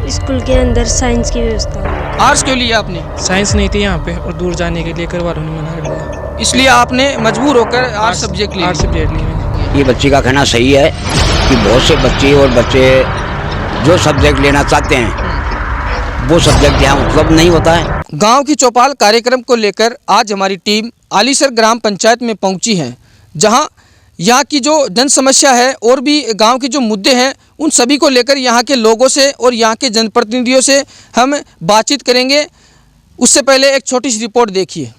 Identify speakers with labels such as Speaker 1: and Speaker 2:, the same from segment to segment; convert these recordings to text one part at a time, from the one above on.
Speaker 1: School के अंदर science की व्यवस्था हो।
Speaker 2: आर्ट्स क्यों लिया आपने?
Speaker 3: साइंस नहीं थी यहाँ पे और दूर जाने के लिए घर वालों ने मना कर दिया,
Speaker 2: इसलिए आपने मजबूर होकर आर्ट्स सब्जेक्ट लिया।
Speaker 3: आर्ट्स सब्जेक्ट ली मैंने।
Speaker 4: ये बच्ची का कहना सही है कि बहुत से बच्चे और बच्चे जो सब्जेक्ट लेना चाहते हैं वो सब्जेक्ट यहाँ उपलब्ध नहीं होता है।
Speaker 2: गांव की चौपाल कार्यक्रम को लेकर आज हमारी टीम आलीसर ग्राम पंचायत में पहुंची है, जहां यहाँ की जो जन समस्या है और भी गांव के जो मुद्दे हैं उन सभी को लेकर यहाँ के लोगों से और यहाँ के जनप्रतिनिधियों से हम बातचीत करेंगे। उससे पहले एक छोटी सी रिपोर्ट देखिए।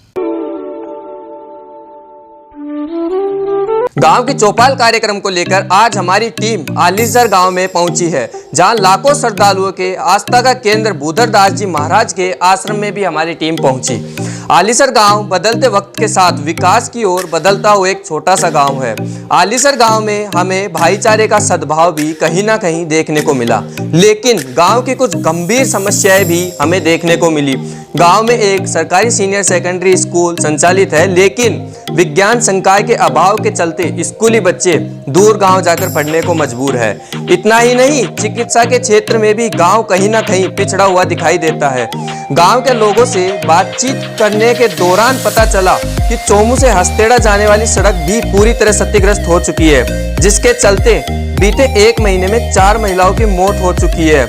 Speaker 2: गांव की चौपाल कार्यक्रम को लेकर आज हमारी टीम आलीसर गांव में पहुंची है, जहां लाखों श्रद्धालुओं के आस्था का केंद्र भूधरदास जी महाराज के आश्रम में भी हमारी टीम पहुंची। आलीसर गांव बदलते वक्त के साथ विकास की ओर बदलता हुआ एक छोटा सा गांव है। आलीसर गांव में हमें भाईचारे का सद्भाव भी कहीं ना कहीं देखने को मिला, लेकिन गांव की कुछ गंभीर समस्याएं भी हमें देखने को मिली। गांव में एक सरकारी सीनियर सेकेंडरी स्कूल संचालित है, लेकिन विज्ञान संकाय के अभाव के चलते स्कूली बच्चे दूर गांव जाकर पढ़ने को मजबूर है। इतना ही नहीं, चिकित्सा के क्षेत्र में भी गांव कहीं ना कहीं पिछड़ा हुआ दिखाई देता है। गांव के लोगों से बातचीत करने के दौरान पता चला कि चोमू से हस्तेड़ा जाने वाली सड़क भी पूरी तरह क्षतिग्रस्त हो चुकी है, जिसके चलते बीते 1 महीने में 4 महिलाओं की मौत हो चुकी है।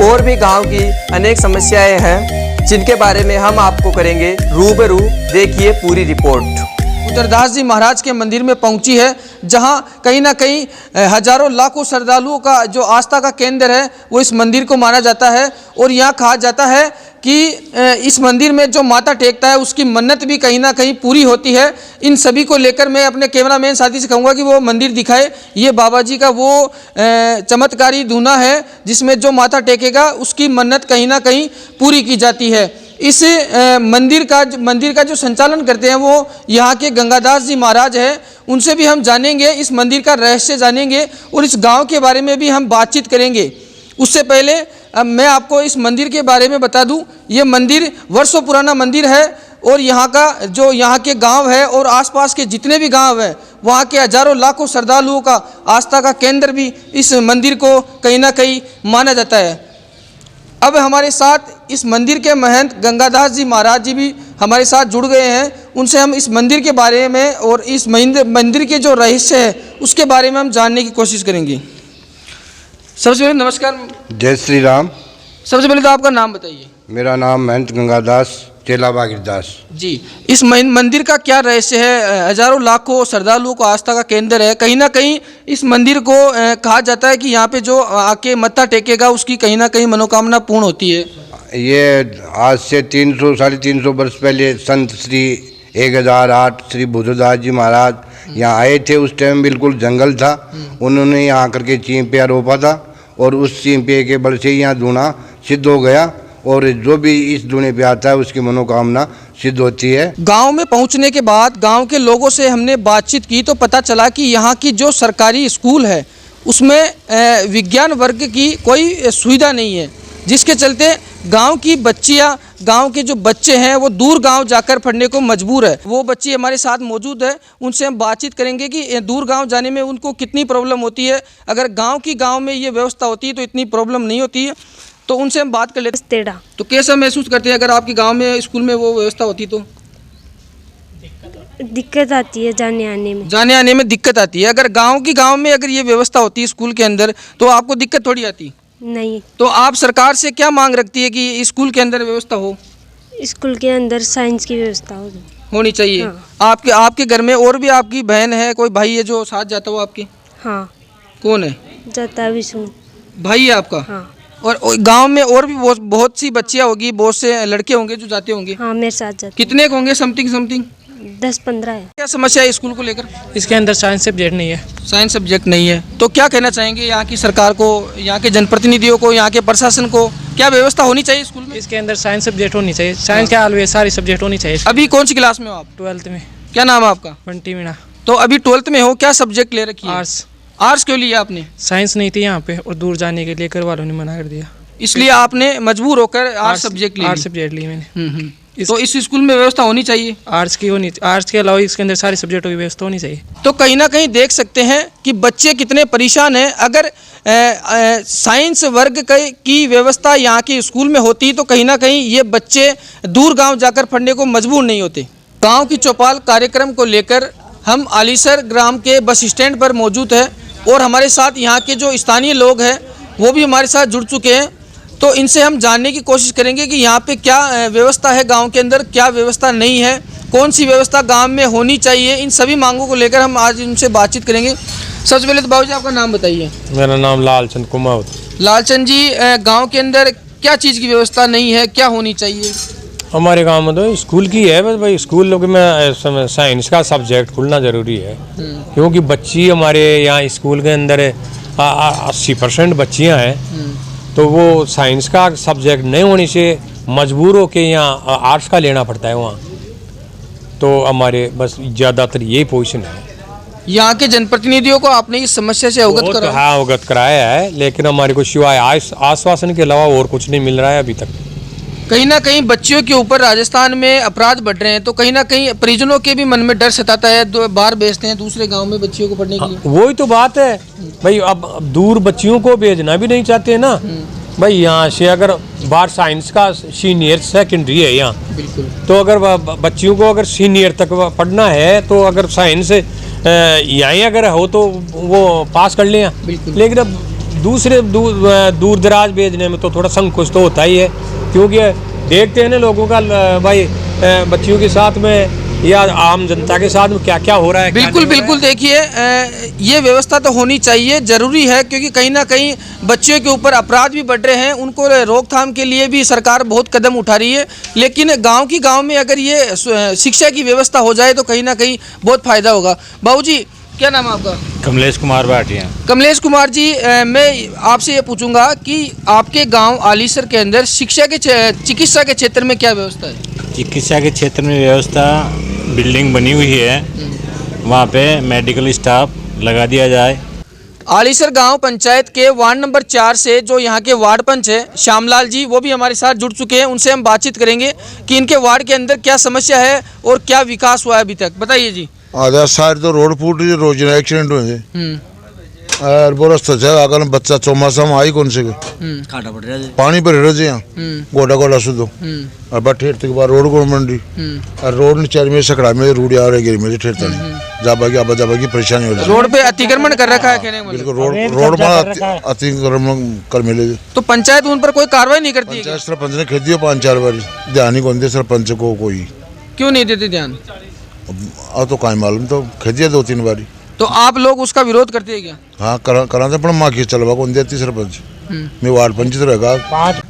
Speaker 2: और भी गांव की अनेक समस्याएं हैं जिनके बारे में हम आपको करेंगे रूबरू। देखिए पूरी रिपोर्ट। भूधरदास जी महाराज के मंदिर में पहुंची है, जहां कहीं ना कहीं हजारों लाखों श्रद्धालुओं का जो आस्था का केंद्र है वो इस मंदिर को माना जाता है। और यहाँ कहा जाता है कि इस मंदिर में जो माथा टेकता है उसकी मन्नत भी कहीं ना कहीं पूरी होती है। इन सभी को लेकर मैं अपने कैमरामैन साथी से कहूँगा कि वो मंदिर दिखाए। ये बाबा जी का वो चमत्कारी धूना है जिसमें जो माथा टेकेगा उसकी मन्नत कहीं ना कहीं पूरी की जाती है। इस मंदिर का जो संचालन करते हैं वो यहाँ के गंगादास जी महाराज हैं। उनसे भी हम जानेंगे, इस मंदिर का रहस्य जानेंगे और इस गांव के बारे में भी हम बातचीत करेंगे। उससे पहले मैं आपको इस मंदिर के बारे में बता दूं, ये मंदिर वर्षों पुराना मंदिर है और यहाँ का जो यहाँ के गांव है और आसपास के जितने भी गांव हैं वहाँ के हजारों लाखों श्रद्धालुओं का आस्था का केंद्र भी इस मंदिर को कहीं ना कहीं माना जाता है। अब हमारे साथ इस मंदिर के महंत गंगादास जी महाराज जी भी हमारे साथ जुड़ गए हैं। उनसे हम इस मंदिर के बारे में और इस मंदिर के जो रहस्य है उसके बारे में हम जानने की कोशिश करेंगे। सबसे पहले नमस्कार।
Speaker 5: जय श्री राम।
Speaker 2: सबसे पहले तो आपका नाम बताइए।
Speaker 5: मेरा नाम महंत गंगादास चेला बागिरदास
Speaker 2: जी। इस मंदिर का क्या रहस्य है? हजारों लाखों श्रद्धालुओं को आस्था का केंद्र है। कहीं ना कहीं इस मंदिर को कहा जाता है कि यहाँ पे जो आके मत्था टेकेगा उसकी कहीं ना कहीं मनोकामना पूर्ण होती है।
Speaker 5: ये आज से 300-350 वर्ष पहले संत श्री 1008 श्री भूधरदास जी महाराज यहाँ आए थे। उस टाइम बिल्कुल जंगल था, उन्होंने यहाँ आकर के चींपिया रोपा था और उस चींपिया के बल से यहाँ धूना सिद्ध हो गया और जो भी इस धूने पे आता है उसकी मनोकामना सिद्ध होती है। गांव में पहुंचने के बाद गांव के लोगों से हमने बातचीत की तो पता चला कि यहाँ की जो सरकारी स्कूल है उसमें विज्ञान वर्ग की कोई सुविधा नहीं है, जिसके चलते गांव की बच्चियां, गांव के जो बच्चे हैं वो दूर गांव जाकर पढ़ने को मजबूर है। वो बच्ची हमारे साथ मौजूद है, उनसे हम बातचीत करेंगे कि दूर गांव जाने में उनको कितनी प्रॉब्लम होती है। अगर गांव में ये व्यवस्था होती है तो इतनी प्रॉब्लम नहीं होती है। तो उनसे हम बात कर लेते हैं। तो कैसा महसूस करते हैं अगर आपके गांव में स्कूल में वो व्यवस्था होती तो?
Speaker 1: दिक्कत आती है जाने आने में
Speaker 2: दिक्कत आती है। अगर गांव में अगर ये व्यवस्था होती है स्कूल के अंदर तो आपको दिक्कत थोड़ी आती?
Speaker 1: नहीं।
Speaker 2: तो आप सरकार से क्या मांग रखती है कि स्कूल के अंदर व्यवस्था हो?
Speaker 1: स्कूल के अंदर साइंस की व्यवस्था
Speaker 2: होनी चाहिए। हाँ। आपके घर में और भी आपकी बहन है, कोई भाई है जो साथ जाता हो आपके?
Speaker 1: हाँ।
Speaker 2: कौन है?
Speaker 1: जाता है विष्णु।
Speaker 2: भाई है आपका?
Speaker 1: हाँ।
Speaker 2: और गांव में और भी बहुत सी बच्चियां होगी, बहुत से लड़के होंगे जो जाते होंगे?
Speaker 1: हाँ, मेरे साथ जाते।
Speaker 2: कितने होंगे? समथिंग
Speaker 1: 10-15 है।
Speaker 2: क्या समस्या है स्कूल को लेकर?
Speaker 3: इसके अंदर साइंस सब्जेक्ट नहीं है।
Speaker 2: साइंस सब्जेक्ट नहीं है तो क्या कहना चाहेंगे यहाँ की सरकार को, यहाँ के जनप्रतिनिधियों को, यहाँ के प्रशासन को? क्या व्यवस्था होनी चाहिए स्कूल में?
Speaker 3: इसके अंदर साइंस सब्जेक्ट होनी चाहिए। साइंस क्या हाल है, सारी सब्जेक्ट होनी चाहिए।
Speaker 2: अभी कौन सी क्लास में हो आप?
Speaker 3: 12th में।
Speaker 2: क्या नाम है आपका?
Speaker 3: बंटी मीणा।
Speaker 2: तो अभी 12th में हो, क्या सब्जेक्ट ले रखी है?
Speaker 3: आर्ट्स।
Speaker 2: आर्ट्स क्यों लिया आपने?
Speaker 3: साइंस नहीं थी यहाँ पे और दूर जाने के लिए घर वालों ने मना कर दिया,
Speaker 2: इसलिए आपने मजबूर होकर आर्ट्स सब्जेक्ट ली?
Speaker 3: आर्ट्स सब्जेक्ट ली मैंने।
Speaker 6: तो इस स्कूल में व्यवस्था होनी चाहिए।
Speaker 3: आर्ट्स की होनी, आर्ट्स के अलावा इसके अंदर सारे सब्जेक्टों की व्यवस्था होनी चाहिए।
Speaker 6: तो कहीं ना कहीं देख सकते हैं कि बच्चे कितने परेशान हैं। अगर साइंस वर्ग की व्यवस्था यहाँ के स्कूल में होती तो कहीं ना कहीं ये बच्चे दूर गांव जाकर पढ़ने को मजबूर नहीं होते। गांव की चौपाल कार्यक्रम को लेकर हम आलीसर ग्राम के बस स्टैंड पर मौजूद है और हमारे साथ यहाँ के जो स्थानीय लोग हैं वो भी हमारे साथ जुड़ चुके हैं। तो इनसे हम जानने की कोशिश करेंगे कि यहाँ पे क्या व्यवस्था है गांव के अंदर, क्या व्यवस्था नहीं है, कौन सी व्यवस्था गांव में होनी चाहिए। इन सभी मांगों को लेकर हम आज इनसे बातचीत करेंगे। सबसे पहले तो बाबूजी आपका नाम बताइए।
Speaker 7: मेरा नाम लालचंद कुमार।
Speaker 6: लालचंद जी, गांव के अंदर क्या चीज़ की व्यवस्था नहीं है, क्या होनी चाहिए?
Speaker 7: हमारे गांव में तो स्कूल की है, बस भाई स्कूल में साइंस का सब्जेक्ट खुलना ज़रूरी है, क्योंकि बच्ची हमारे यहाँ स्कूल के अंदर 80% बच्चियाँ हैं, तो वो साइंस का सब्जेक्ट नहीं होने से मजबूर हो के यहाँ आर्ट्स का लेना पड़ता है वहाँ। तो हमारे बस ज़्यादातर यही पोजीशन है।
Speaker 6: यहाँ के जनप्रतिनिधियों को आपने इस समस्या से अवगत कराया?
Speaker 7: हाँ, अवगत कराया है, लेकिन हमारे को सिवाय आश्वासन के अलावा और कुछ नहीं मिल रहा है अभी तक।
Speaker 6: कहीं ना कहीं बच्चियों के ऊपर राजस्थान में अपराध बढ़ रहे हैं, तो कहीं ना कहीं परिजनों के भी मन में डर सताता है, बाहर भेजते हैं दूसरे गांव में बच्चियों को पढ़ने के लिए।
Speaker 7: वही तो बात है भाई, अब दूर बच्चियों को भेजना भी नहीं चाहते ना भाई। यहाँ से अगर बाहर साइंस का सीनियर सेकेंडरी है यहाँ, बिल्कुल, तो अगर बच्चियों को अगर सीनियर तक पढ़ना है तो अगर साइंस यहीं अगर हो तो वो पास कर लें, लेकिन अब दूसरे दूर दराज भेजने में तो थोड़ा संकोच तो होता ही है, क्योंकि देखते हैं ना लोगों का भाई बच्चियों के साथ में या आम जनता के साथ में क्या क्या हो रहा है।
Speaker 6: बिल्कुल बिल्कुल, देखिए ये व्यवस्था तो होनी चाहिए, ज़रूरी है, क्योंकि कहीं ना कहीं बच्चियों के ऊपर अपराध भी बढ़ रहे हैं, उनको रोकथाम के लिए भी सरकार बहुत कदम उठा रही है। लेकिन गांव में अगर ये शिक्षा की व्यवस्था हो जाए तो कहीं ना कहीं बहुत फ़ायदा होगा। बाबूजी, क्या नाम है आपका?
Speaker 8: कमलेश कुमार भाटिया।
Speaker 6: कमलेश कुमार जी, मैं आपसे ये पूछूंगा कि आपके गांव आलीसर के अंदर शिक्षा के चिकित्सा के क्षेत्र में क्या व्यवस्था है?
Speaker 8: चिकित्सा के क्षेत्र में व्यवस्था, बिल्डिंग बनी हुई है, वहाँ पे मेडिकल स्टाफ लगा दिया जाए।
Speaker 6: आलीसर गांव पंचायत के वार्ड नंबर 4 से जो यहाँ के वार्ड पंच है श्यामलाल जी, वो भी हमारे साथ जुड़ चुके हैं। उनसे हम बातचीत करेंगे कि इनके वार्ड के अंदर क्या समस्या है और क्या विकास हुआ है अभी तक। बताइए जी।
Speaker 9: आधा साइड तो रोड फूट रही है, रोज एक्सीडेंट हुए और वो रास्ता है अगर बच्चा चौमासा में आई कौन से
Speaker 4: खाटा पड़ रहा है,
Speaker 9: पानी पर रह यहाँ गोटा गोटा सुधो और बट ठेरते के बाद रोड को मंडी और रोड ने चार में सकड़ा में रूढ़ आ रही गिरी मेरे ठेरता नहीं जाबा की आबा जाबा की परेशानी हो रही है।
Speaker 6: रोड पे अतिक्रमण कर रखा है, कहने
Speaker 9: बिल्कुल रोड में अतिक्रमण कर मिले।
Speaker 6: तो पंचायत उन पर कोई कार्रवाई नहीं करती?
Speaker 9: पंचायत सरपंच ने खेत दिया 5-4 बार, ध्यान ही कौन दे सरपंच को, कोई
Speaker 6: क्यों नहीं देते ध्यान?
Speaker 9: अब तो कहीं मालूम, तो खेत दिया 2-3 बारी।
Speaker 6: तो आप लोग उसका विरोध करते हैं क्या?
Speaker 9: हाँ कराते, पर माँ की चलवा कौन देती सरपंच, मैं वार्ड पंच रहेगा।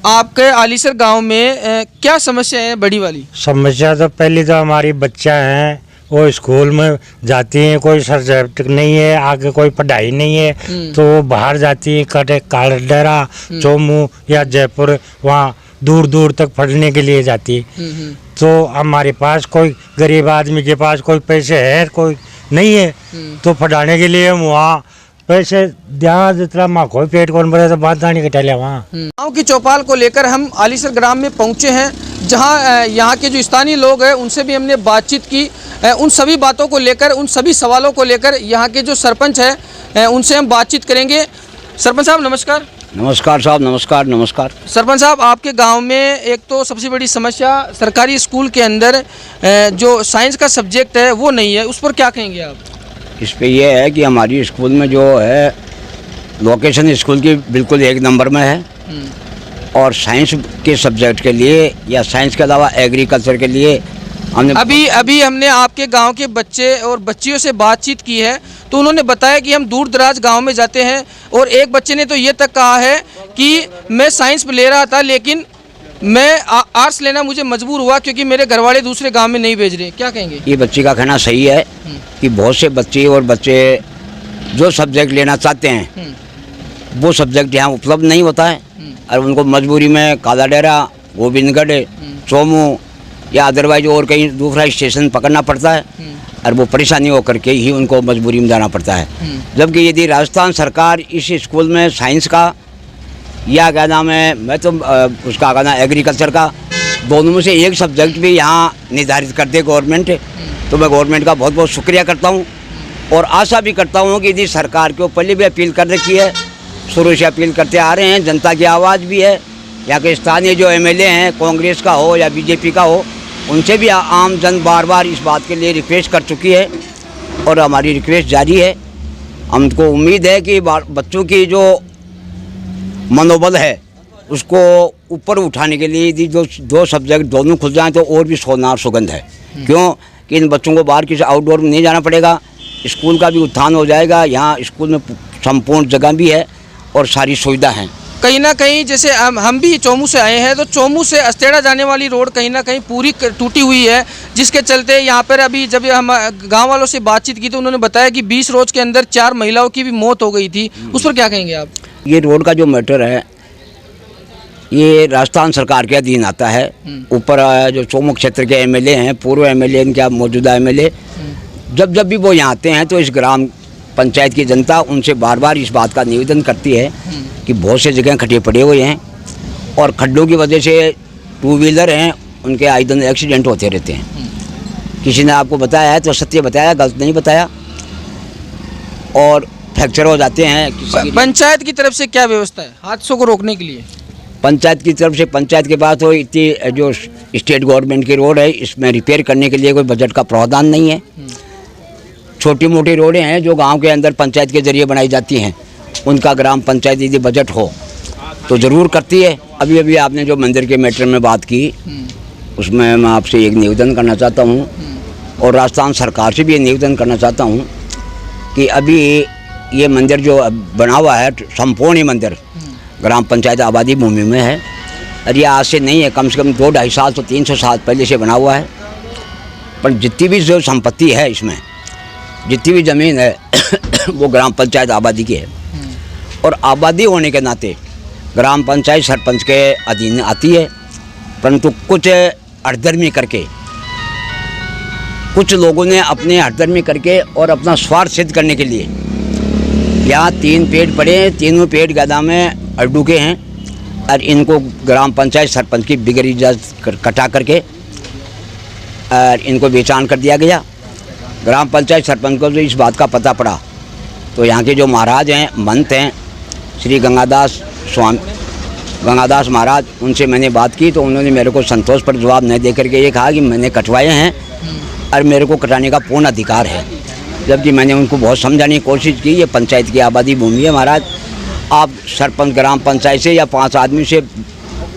Speaker 6: आपके आलीसर गांव में क्या समस्या है बड़ी वाली?
Speaker 10: समस्या तो पहली तो हमारी बच्चा हैं, वो स्कूल में जाती हैं, कोई सब्जेक्ट नहीं है, आगे कोई पढ़ाई नहीं है, तो वो बाहर जाती है, कालडेरा, चोमू या जयपुर, वहाँ दूर दूर तक पढ़ने के लिए जाती है। तो हमारे पास कोई गरीब आदमी के पास कोई पैसे है, कोई नहीं है, तो पढ़ाने के लिए हम वहाँ पैसे ध्यान जितना माँ कोई पेट कौन भरे तो बात नहीं कटा लिया। वहाँ
Speaker 6: गाँव की चौपाल को लेकर हम आलीसर ग्राम में पहुँचे हैं, जहाँ यहाँ के जो स्थानीय लोग हैं उनसे भी हमने बातचीत की। उन सभी बातों को लेकर, उन सभी सवालों को लेकर यहाँ के जो सरपंच हैं उनसे हम बातचीत करेंगे। सरपंच साहब नमस्कार।
Speaker 4: नमस्कार साहब, नमस्कार नमस्कार।
Speaker 6: सरपंच साहब, आपके गांव में एक तो सबसे बड़ी समस्या सरकारी स्कूल के अंदर जो साइंस का सब्जेक्ट है वो नहीं है, उस पर क्या कहेंगे आप?
Speaker 4: इस पे ये है कि हमारी स्कूल में जो है लोकेशन स्कूल की बिल्कुल 1 नंबर में है, और साइंस के सब्जेक्ट के लिए या साइंस के अलावा एग्रीकल्चर के लिए हमने
Speaker 6: अभी हमने आपके गांव के बच्चे और बच्चियों से बातचीत की है, तो उन्होंने बताया कि हम दूर दराज गांव में जाते हैं, और एक बच्चे ने तो ये तक कहा है कि मैं साइंस ले रहा था लेकिन मैं आर्ट्स लेना मुझे मजबूर हुआ क्योंकि मेरे घर वाले दूसरे गांव में नहीं भेज रहे। क्या कहेंगे?
Speaker 4: ये बच्ची का कहना सही है कि बहुत से बच्चे और बच्चे जो सब्जेक्ट लेना चाहते हैं वो सब्जेक्ट यहाँ उपलब्ध नहीं होता है, और उनको मजबूरी में कालाडेरा, गोविंदगढ़, चोमू या अदरवाइज और कहीं दूसरा स्टेशन पकड़ना पड़ता है, और वो परेशानी होकर के ही उनको मजबूरी में जाना पड़ता है। जबकि यदि राजस्थान सरकार इस स्कूल में साइंस का या क्या नाम है, मैं तो उसका कहना एग्रीकल्चर का दोनों में से एक सब्जेक्ट भी यहाँ निर्धारित कर दे गवर्नमेंट, तो मैं गवर्नमेंट का बहुत बहुत शुक्रिया करता हूँ। और आशा भी करता हूँ कि यदि सरकार के पहले भी अपील कर रखी है, शुरू से अपील करते आ रहे हैं, जनता की आवाज़ भी है। यहाँ के स्थानीय जो एमएलए हैं, कांग्रेस का हो या बीजेपी का हो, उनसे भी आम जन बार बार इस बात के लिए रिक्वेस्ट कर चुकी है और हमारी रिक्वेस्ट जारी है। हमको उम्मीद है कि बच्चों की जो मनोबल है उसको ऊपर उठाने के लिए यदि जो दो सब्जेक्ट दोनों खुल जाएँ तो और भी सोनार सुगंध है। क्यों कि इन बच्चों को बाहर किसी आउटडोर में नहीं जाना पड़ेगा, स्कूल का भी उत्थान हो जाएगा। यहाँ स्कूल में संपूर्ण जगह भी है और सारी सुविधा हैं।
Speaker 6: कहीं ना कहीं जैसे हम भी चोमू से आए हैं, तो चोमू से अस्तेड़ा जाने वाली रोड कहीं ना कहीं पूरी टूटी हुई है, जिसके चलते यहाँ पर अभी जब हम गांव वालों से बातचीत की तो उन्होंने बताया कि 20 रोज के अंदर 4 महिलाओं की भी मौत हो गई थी। उस पर क्या कहेंगे आप?
Speaker 4: ये रोड का जो मैटर है ये राजस्थान सरकार के अधीन आता है। ऊपर जो चोमू क्षेत्र के एमएलए हैं, पूर्व एमएलए, इनके मौजूदा एमएलए, जब भी वो यहाँ आते हैं तो इस ग्राम पंचायत की जनता उनसे बार बार इस बात का निवेदन करती है कि बहुत से जगह खड्डे पड़े हुए हैं और खड्डों की वजह से 2 व्हीलर हैं, उनके आए दिन एक्सीडेंट होते रहते हैं। किसी ने आपको बताया है तो सत्य बताया, गलत नहीं बताया, और फ्रैक्चर हो जाते हैं।
Speaker 6: पंचायत की तरफ से क्या व्यवस्था है हादसों को रोकने के लिए?
Speaker 4: पंचायत की तरफ से, पंचायत के पास तो इतनी जो स्टेट गवर्नमेंट की रोड है, इसमें रिपेयर करने के लिए कोई बजट का प्रावधान नहीं है। छोटी मोटी रोडें हैं जो गांव के अंदर पंचायत के जरिए बनाई जाती हैं, उनका ग्राम पंचायत यदि बजट हो तो ज़रूर करती है। अभी अभी आपने जो मंदिर के मैटर में बात की, उसमें मैं आपसे एक निवेदन करना चाहता हूँ और राजस्थान सरकार से भी ये निवेदन करना चाहता हूँ कि अभी ये मंदिर जो बना हुआ है, संपूर्ण मंदिर ग्राम पंचायत आबादी भूमि में है और ये आज से नहीं है, कम से कम 2-2.5 साल तो 300 साल पहले से बना हुआ है। पर जितनी भी जो संपत्ति है इसमें, जितनी भी ज़मीन है वो ग्राम पंचायत आबादी की है और आबादी होने के नाते ग्राम पंचायत सरपंच के अधीन आती है। परंतु कुछ हठधर्मी करके, कुछ लोगों ने अपने हठधर्मी करके और अपना स्वार्थ सिद्ध करने के लिए यहाँ 3 पेड़ पड़े हैं, तीनों पेड़ गदा में अड्डूके हैं और इनको ग्राम पंचायत सरपंच की बिगड़ इजाज़त कटा करके और इनको बेचान कर दिया गया। ग्राम पंचायत सरपंच को जो इस बात का पता पड़ा तो यहाँ के जो महाराज हैं, महंत हैं, श्री गंगादास महाराज, उनसे मैंने बात की तो उन्होंने मेरे को संतोष पर जवाब नहीं दे करके ये कहा कि मैंने कटवाए हैं और मेरे को कटाने का पूर्ण अधिकार है। जबकि मैंने उनको बहुत समझाने की कोशिश की, ये पंचायत की आबादी भूमि है महाराज, आप सरपंच ग्राम पंचायत से या 5 आदमी से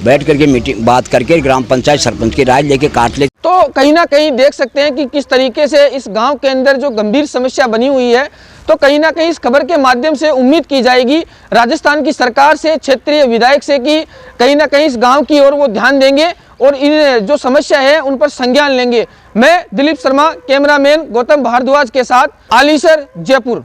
Speaker 4: बैठ करके मीटिंग बात करके ग्राम पंचायत सरपंच की राय लेके काट ले।
Speaker 6: तो कहीं ना कहीं देख सकते हैं कि किस तरीके से इस गांव के अंदर जो गंभीर समस्या बनी हुई है। तो कहीं ना कहीं इस खबर के माध्यम से उम्मीद की जाएगी राजस्थान की सरकार से, क्षेत्रीय विधायक से, कि कहीं ना कहीं इस गांव की ओर वो ध्यान देंगे और इन जो समस्या है उन पर संज्ञान लेंगे। मैं दिलीप शर्मा, कैमरामैन गौतम भारद्वाज के साथ, आलीसर, जयपुर।